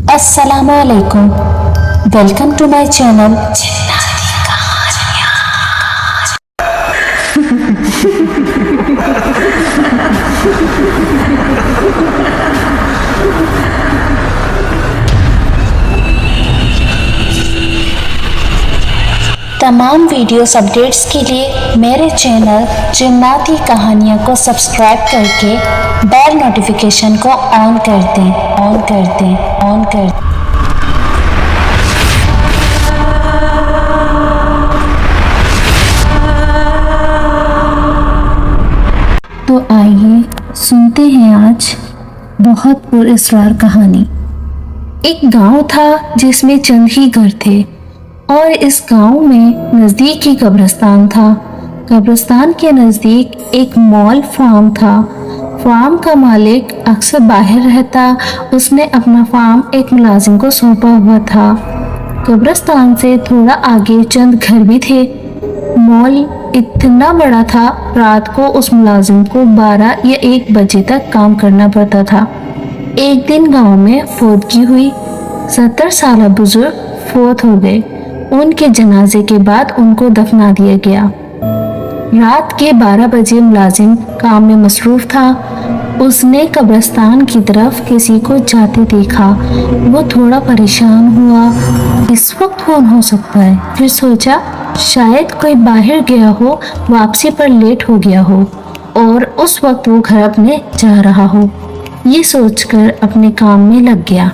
अस्सलाम वालेकुम। Welcome to my channel. तमाम वीडियोस अपडेट्स के लिए मेरे चैनल जिन्नाती कहानियाँ को सब्सक्राइब करके बेल नोटिफिकेशन को ऑन कर दें। तो आइए सुनते हैं आज बहुत पुरअसरार कहानी। एक गांव था जिसमें चंद ही घर थे और इस गांव में नज़दीक ही कब्रिस्तान था। कब्रिस्तान के नज़दीक एक मॉल फार्म था। फार्म का मालिक अक्सर बाहर रहता। उसने अपना फार्म एक मुलाजिम को सौंपा हुआ था। कब्रिस्तान से थोड़ा आगे चंद घर भी थे। मॉल इतना बड़ा था, रात को उस मुलाजिम को 12 या 1 बजे तक काम करना पड़ता था। एक दिन गांव में फौतगी हुई। 70 साल बुजुर्ग फौत हो गए। उनके जनाजे के बाद उनको दफना दिया गया। रात के 12 बजे मुलाजिम काम में मसरूफ था। उसने कब्रिस्तान की तरफ किसी को जाते देखा। वो थोड़ा परेशान हुआ, इस वक्त कौन हो सकता है। फिर सोचा शायद कोई बाहर गया हो, वापसी पर लेट हो गया हो और उस वक्त वो घर अपने जा रहा हो। ये सोचकर अपने काम में लग गया।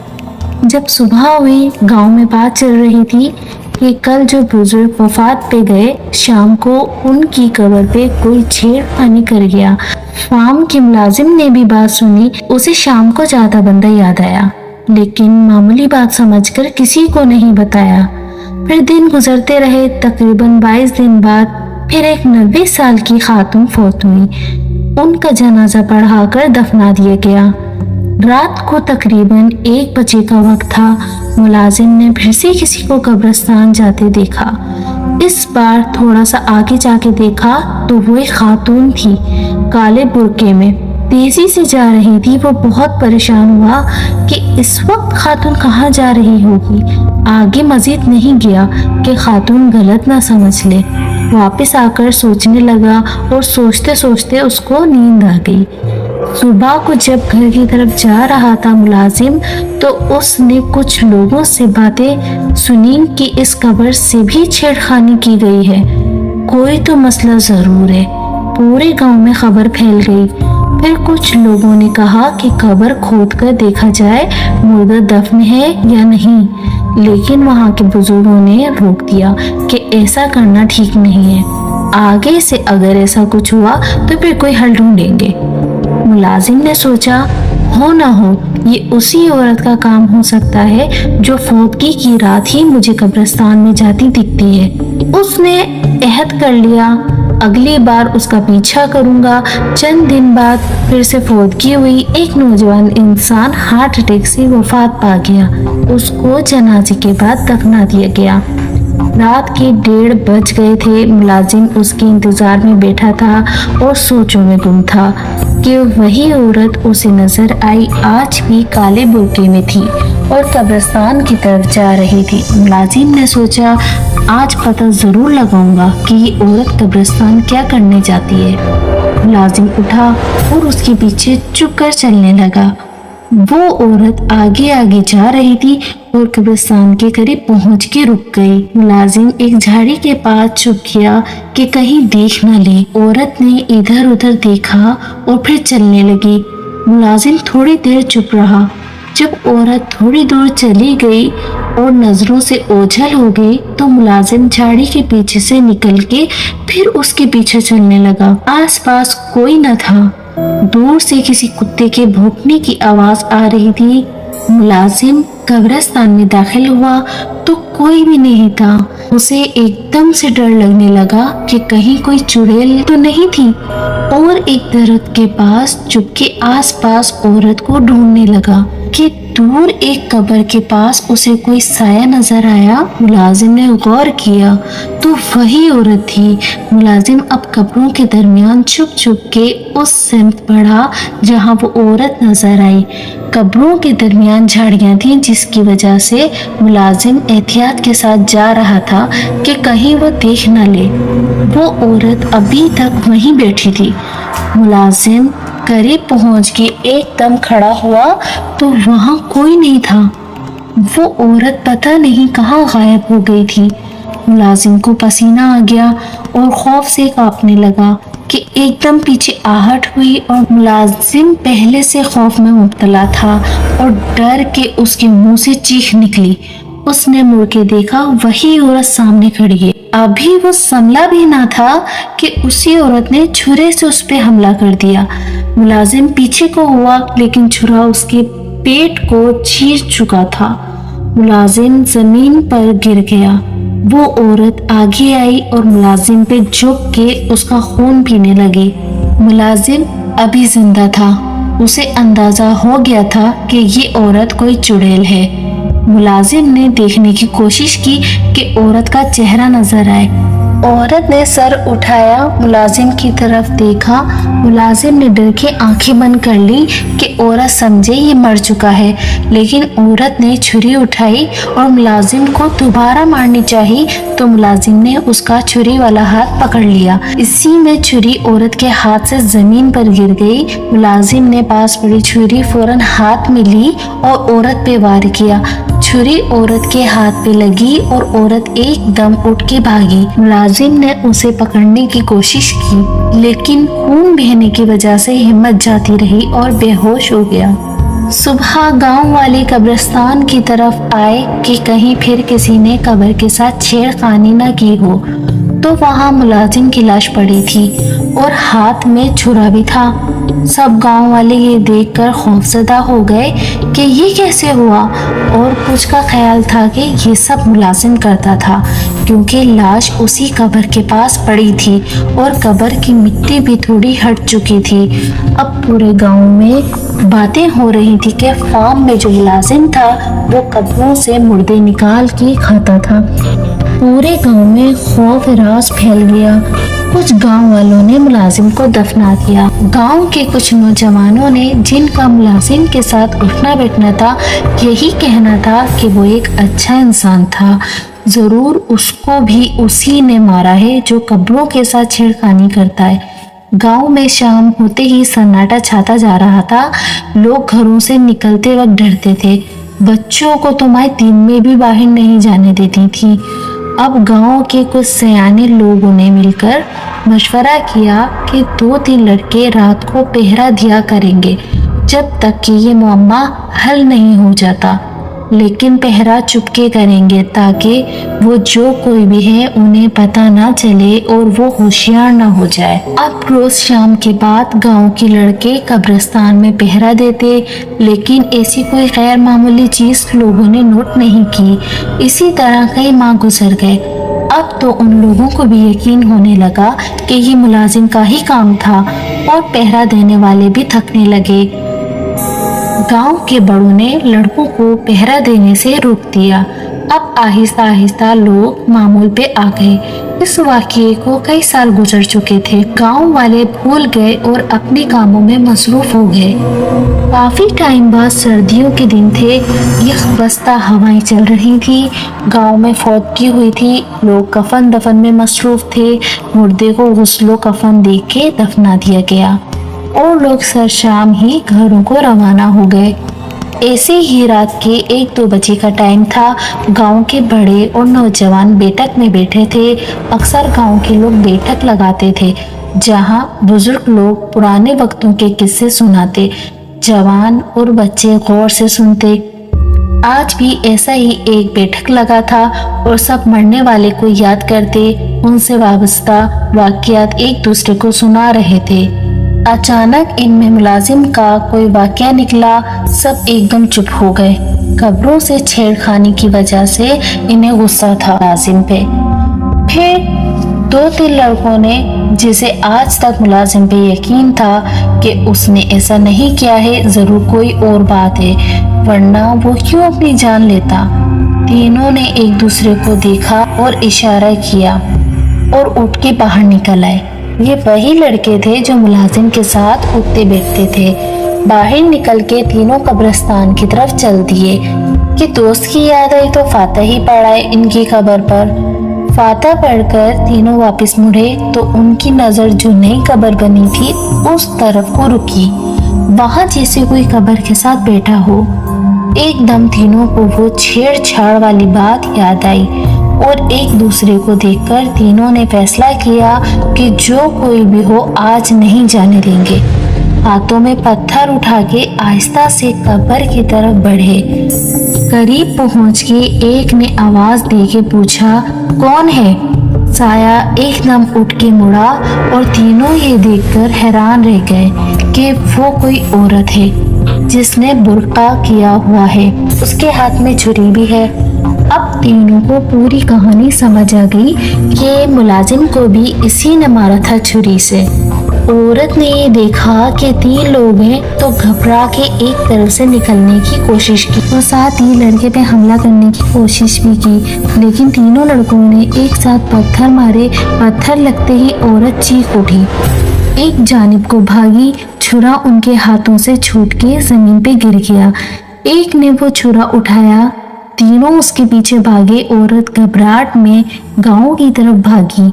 जब सुबह हुई, गांव में बात चल रही थी कि कल जो बुजुर्ग वफात पे गए, शाम को उनकी कब्र पे कोई छेड़खानी कर गया। फार्म के मुलाजिम ने भी बात सुनी। उसे शाम को ज्यादा बंदा याद आया, लेकिन मामूली बात समझकर किसी को नहीं बताया। फिर दिन गुजरते रहे। तकरीबन 22 दिन बाद फिर एक 90 साल की खातून फौत हुई। उनका जनाजा पढ़ाकर दफना दिया गया। रात को तकरीबन 1 बजे का वक्त था। मुलाजिम ने फिर से किसी को कब्रिस्तान जाते देखा। इस बार थोड़ा सा आगे जाके देखा तो वो एक खातून थी, काले बुर्के में, तेजी से जा रही थी। वो बहुत परेशान हुआ कि इस वक्त खातून कहाँ जा रही होगी। आगे मजीद नहीं गया कि खातून गलत ना समझ ले। वापस आकर सोचने लगा और सोचते सोचते उसको नींद आ गई। सुबह को जब घर की तरफ जा रहा था मुलाजिम, तो उसने कुछ लोगों से बातें सुनी कि इस कब्र से भी छेड़खानी की गई है। कोई तो मसला जरूर है। पूरे गांव में खबर फैल गई। फिर कुछ लोगों ने कहा कि कब्र खोद कर देखा जाए मुर्दा दफन है या नहीं, लेकिन वहां के बुजुर्गों ने रोक दिया कि ऐसा करना ठीक नहीं है। आगे से अगर ऐसा कुछ हुआ तो फिर कोई हल ढूंढेंगे। मुलाजिम ने सोचा हो ना हो ये उसी औरत का काम हो सकता है जो फौतगी की रात ही मुझे कब्रिस्तान में जाती दिखती है। उसने अहद कर लिया अगली बार उसका पीछा करूंगा। चंद दिन बाद फिर से फौतगी हुई। एक नौजवान इंसान हार्ट अटैक से वफात पा गया। उसको जनाजे के बाद दफना दिया गया। रात के 1:30 बज गए थे। मुलाजिम उसके इंतजार में बैठा था और सोचों में गुम था कि वही औरत उसे नजर आई। आज भी काले बुर्के में थी और कब्रिस्तान की तरफ जा रही थी। मुलाजिम ने सोचा आज पता जरूर लगाऊंगा कि ये औरत कब्रिस्तान क्या करने जाती है। मुलाजिम उठा और उसके पीछे चुप कर चलने लगा। वो औरत आगे आगे जा रही थी और कब्रिस्तान के करीब पहुंच के रुक गई। मुलाजिम एक झाड़ी के पास छुप गया कि कहीं देख न ले। औरत ने इधर उधर देखा और फिर चलने लगी। मुलाजिम थोड़ी देर चुप रहा। जब औरत थोड़ी दूर चली गई और नजरों से ओझल हो गई तो मुलाजिम झाड़ी के पीछे से निकल के फिर उसके पीछे चलने लगा। आसपास कोई न था। दूर से किसी कुत्ते के भौंकने की आवाज आ रही थी। मुलाजिम कब्रिस्तान में दाखिल हुआ तो कोई भी नहीं था। उसे एकदम से डर लगने लगा कि कहीं कोई चुड़ैल तो नहीं थी और एक दरख्त के पास चुपके आसपास औरत को ढूंढने लगा कि दूर एक कब्र के पास उसे कोई साया नजर आया। मुलाजिम ने गौर किया तो वही औरत थी। मुलाजिम अब कब्रों के दरमियान छुप छुप के उस सिमत बढ़ा जहां वो औरत नजर आई। कब्रों के दरमियान झाड़ियां थीं, जिसकी वजह से मुलाजिम एहतियात के साथ जा रहा था कि कहीं वो देख न ले। वो औरत अभी तक वहीं बैठी थी। मुलाजिम करीब पहुंच के एकदम खड़ा हुआ तो वहां कोई नहीं था। वो औरत पता नहीं कहाँ गायब हो गई थी। मुलाजिम को पसीना आ गया और खौफ से कांपने लगा कि एकदम पीछे आहट हुई और मुलाजिम पहले से खौफ में मुब्तला था और डर के उसके मुंह से चीख निकली। उसने मुड़ के देखा, वही औरत सामने खड़ी है। अभी वो संभला भी ना था कि उसी औरत ने छुरे से उस पे हमला कर दिया। मुलाजिम पीछे को हुआ लेकिन छुरा उसके पेट को चीर चुका था। मुलाजिम जमीन पर गिर गया। वो औरत आगे आई और मुलाजिम पे झुक के उसका खून पीने लगी। मुलाजिम अभी जिंदा था। उसे अंदाजा हो गया था कि ये औरत कोई चुड़ैल है। मुलाजिम ने देखने की कोशिश की कि औरत का चेहरा नजर आए। औरत ने सर उठाया, मुलाजिम की तरफ देखा। मुलाजिम ने डर के आंखें बंद कर ली कि औरत समझे ये मर चुका है, लेकिन औरत ने छुरी उठाई और मुलाजिम को दोबारा मारनी चाहिए तो मुलाजिम ने उसका छुरी वाला हाथ पकड़ लिया। इसी में छुरी औरत के हाथ से जमीन पर गिर गई। मुलाजिम ने पास पड़ी छुरी फौरन हाथ में ली और औरत पे वार किया। छुरी औरत के हाथ पे लगी और औरत एकदम उठ के भागी। मुलाजिम ने उसे पकड़ने की कोशिश की, लेकिन खून बहने की वजह से हिम्मत जाती रही और बेहोश हो गया। सुबह गांव वाले कब्रिस्तान की तरफ आए कि कहीं फिर किसी ने कब्र के साथ छेड़खानी न की हो, तो वहां मुलाजिम की लाश पड़ी थी और हाथ में छुरा भी था। सब गांव वाले ये देखकर खौफजदा हो गए कि ये कैसे हुआ, और कुछ का ख्याल था कि ये सब मुलाजिम करता था, क्योंकि लाश उसी कब्र के पास पड़ी थी और कब्र की मिट्टी भी थोड़ी हट चुकी थी। अब पूरे गांव में बातें हो रही थी कि फार्म में जो मुलाजिम था वो कब्रों से मुर्दे निकाल के खाता था। पूरे गांव में खौफ राज फैल गया। कुछ गांव वालों ने मुलाजिम को दफना दिया। गांव के कुछ नौजवानों ने, जिनका मुलाजिम के साथ उठना बैठना था, यही कहना था कि वो एक अच्छा इंसान था, जरूर उसको भी उसी ने मारा है जो कब्रों के साथ छेड़खानी करता है। गांव में शाम होते ही सन्नाटा छाता जा रहा था। लोग घरों से निकलते वक्त डरते थे। बच्चों को तो माँ दिन में भी बाहर नहीं जाने देती थी। अब गांव के कुछ सयाने लोगों ने मिलकर मशवरा किया कि 2-3 लड़के रात को पहरा दिया करेंगे जब तक कि ये मुअम्मा हल नहीं हो जाता, लेकिन पहरा चुपके करेंगे ताकि वो जो कोई भी है उन्हें पता ना चले और वो होशियार ना हो जाए। अब रोज शाम के बाद गांव के लड़के कब्रिस्तान में पहरा देते, लेकिन ऐसी कोई गैर मामूली चीज लोगों ने नोट नहीं की। इसी तरह कई माह गुजर गए। अब तो उन लोगों को भी यकीन होने लगा कि ये मुलाजिम का ही काम था और पहरा देने वाले भी थकने लगे। गांव के बड़ों ने लड़कों को पहरा देने से रोक दिया। अब आहिस्ता आहिस्ता लोग मामूल पे आ गए। इस वाक़ये को कई साल गुजर चुके थे। गांव वाले भूल गए और अपने कामों में मसरूफ हो गए। काफी टाइम बाद सर्दियों के दिन थे। यकबस्ता हवाएं चल रही थी। गांव में फौतगी हुई थी। लोग कफन दफन में मसरूफ थे। मुर्दे को गुस्लो कफन दे के दफना दिया गया और लोग सर शाम ही घरों को रवाना हो गए। ऐसे ही रात के 1-2 बजे का टाइम था। गांव के बड़े और नौजवान बैठक में बैठे थे। अक्सर गांव के लोग बैठक लगाते थे जहां बुजुर्ग लोग पुराने वक्तों के किस्से सुनाते। जवान और बच्चे गौर से सुनते। आज भी ऐसा ही एक बैठक लगा था और सब मरने वाले को याद करते, उनसे वाबस्ता वाक़यात एक दूसरे को सुना रहे थे। अचानक इनमें मुलाजिम का कोई वाकया निकला। सब एकदम चुप हो गए। कब्रों से छेड़खानी की वजह से इन्हें गुस्सा था मुलाजिम पे। फिर 2-3 लड़कों ने जिसे आज तक मुलाजिम पे यकीन था कि उसने ऐसा नहीं किया है, जरूर कोई और बात है, वरना वो क्यों अपनी जान लेता। तीनों ने एक दूसरे को देखा और इशारा किया और उठ के बाहर निकल आए। ये वही लड़के थे जो मुलाजिम के साथ उठते बैठते थे। बाहर निकल के तीनों कब्रिस्तान की तरफ चल दिए कि दोस्त की याद आई तो फातह ही पढ़ाए इनकी कब्र पर। फातह पढ़कर तीनों वापस मुड़े तो उनकी नजर जो नई कब्र बनी थी उस तरफ को रुकी। वहां जैसे कोई कब्र के साथ बैठा हो। एकदम तीनों को वो छेड़छाड़ वाली बात याद आई और एक दूसरे को देखकर तीनों ने फैसला किया कि जो कोई भी हो आज नहीं जाने देंगे। हाथों में पत्थर उठा के आहिस्ता से कब्र की तरफ बढ़े। करीब पहुंच के एक ने आवाज दे के पूछा, कौन है? साया एकदम उठ के मुड़ा और तीनों ये देखकर हैरान रह गए कि वो कोई औरत है जिसने बुर्का किया हुआ है, उसके हाथ में छुरी भी है। अब तीनों को पूरी कहानी समझ आ गई कि मुलाजिम को भी इसी ने मारा था छुरी से। औरत ने ये देखा कि 3 लोग हैं तो घबरा के एक तरफ से निकलने की कोशिश की और साथ ही लड़के पे हमला करने की कोशिश भी की, लेकिन तीनों लड़कों ने एक साथ पत्थर मारे। पत्थर लगते ही औरत चीख उठी, एक जानिब को भागी, छुरा उनके हाथों से छूट के जमीन पे गिर गया। एक ने वो छुरा उठाया, तीनों उसके पीछे भागे। औरत घबराहट में गांव की तरफ भागी।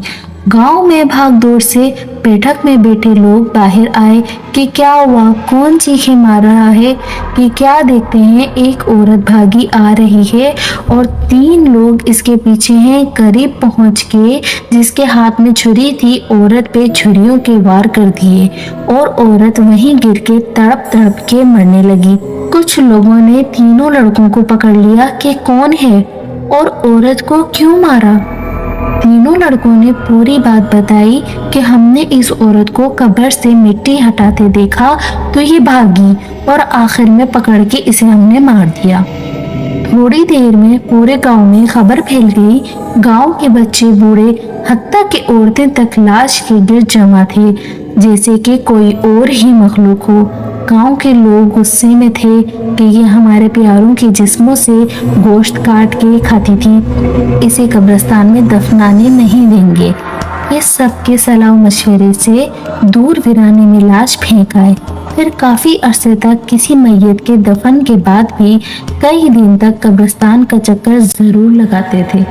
गांव में भाग दौड़ से बैठक में बैठे लोग बाहर आए कि क्या हुआ, कौन चीखे मार रहा है कि क्या। देखते हैं एक औरत भागी आ रही है और 3 लोग इसके पीछे हैं। करीब पहुंच के जिसके हाथ में छुरी थी औरत पे छुरियों के वार कर दिए और औरत वहीं गिर के तड़प तड़प के मरने लगी। कुछ लोगों ने तीनों लड़कों को पकड़ लिया कि कौन है और औरत को क्यों मारा। तीनों लड़कों ने पूरी बात बताई कि हमने इस औरत को कब्र से मिट्टी हटाते देखा तो ये भागी और आखिर में पकड़ के इसे हमने मार दिया। थोड़ी देर में पूरे गांव में खबर फैल गई। गांव के बच्चे बूढ़े हत्ता के औरतें तक लाश के गिर जमा थे जैसे कि कोई और ही मखलूक हो। गांव के लोग गुस्से में थे कि ये हमारे प्यारों के जिस्मों से गोश्त काट के खाती थी, इसे कब्रिस्तान में दफनाने नहीं देंगे। इस सब के सलाह मशवरे से दूर वीराने में लाश फेंक आए। फिर काफी अरसे तक किसी मैयत के दफन के बाद भी कई दिन तक कब्रिस्तान का चक्कर जरूर लगाते थे।